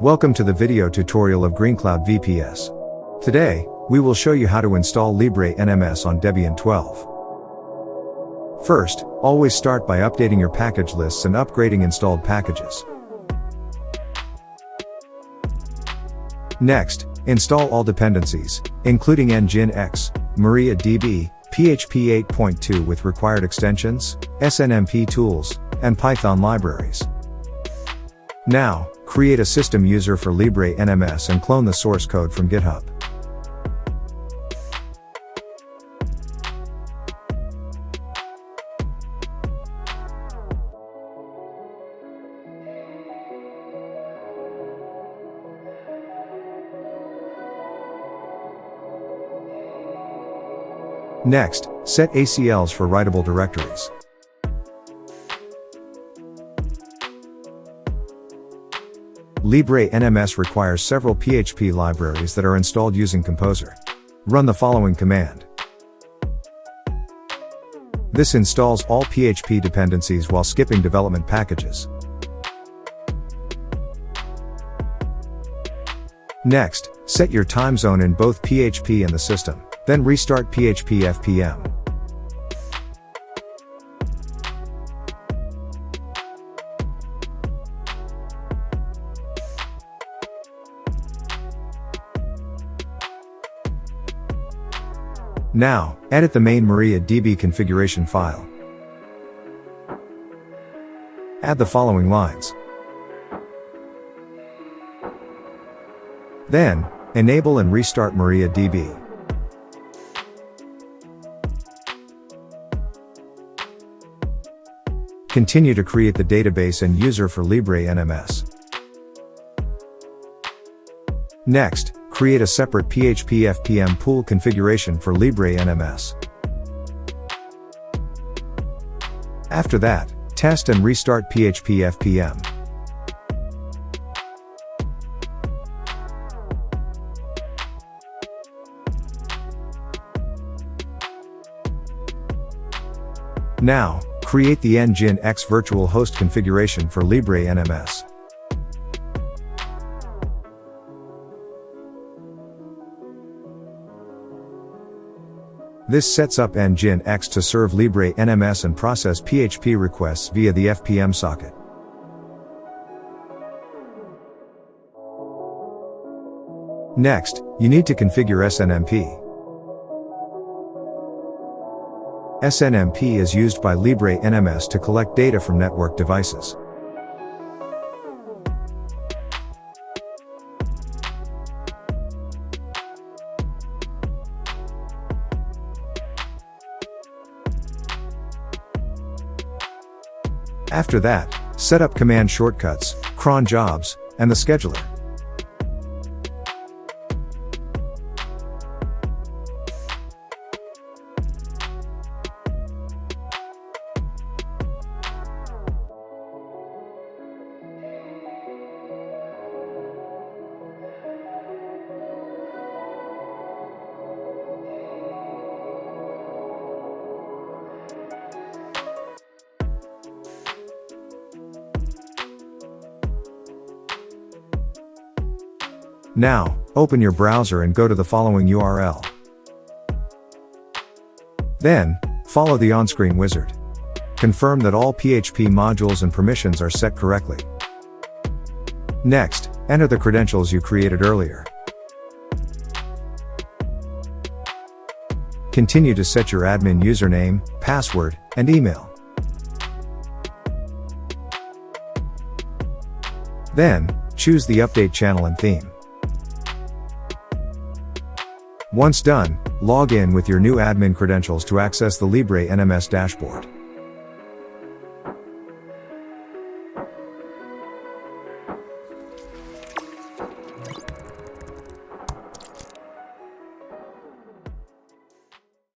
Welcome to the video tutorial of GreenCloud VPS. Today, we will show you how to install LibreNMS on Debian 12. First, always start by updating your package lists and upgrading installed packages. Next, install all dependencies, including Nginx, MariaDB, PHP 8.2 with required extensions, SNMP tools, and Python libraries. Now, create a system user for LibreNMS and clone the source code from GitHub. Next, set ACLs for writable directories. LibreNMS requires several PHP libraries that are installed using Composer. Run the following command. This installs all PHP dependencies while skipping development packages. Next, set your time zone in both PHP and the system. Then restart PHP-FPM. Now, edit the main MariaDB configuration file. Add the following lines. Then, enable and restart MariaDB. Continue to create the database and user for LibreNMS. Next, create a separate PHP-FPM pool configuration for LibreNMS. After that, test and restart PHP-FPM. Now, create the Nginx virtual host configuration for LibreNMS. This sets up Nginx to serve LibreNMS and process PHP requests via the FPM socket. Next, you need to configure SNMP. SNMP is used by LibreNMS to collect data from network devices. After that, set up command shortcuts, cron jobs, and the scheduler. Now, open your browser and go to the following URL. Then, follow the on-screen wizard. Confirm that all PHP modules and permissions are set correctly. Next, enter the credentials you created earlier. Continue to set your admin username, password, and email. Then, choose the update channel and theme. Once done, log in with your new admin credentials to access the LibreNMS dashboard.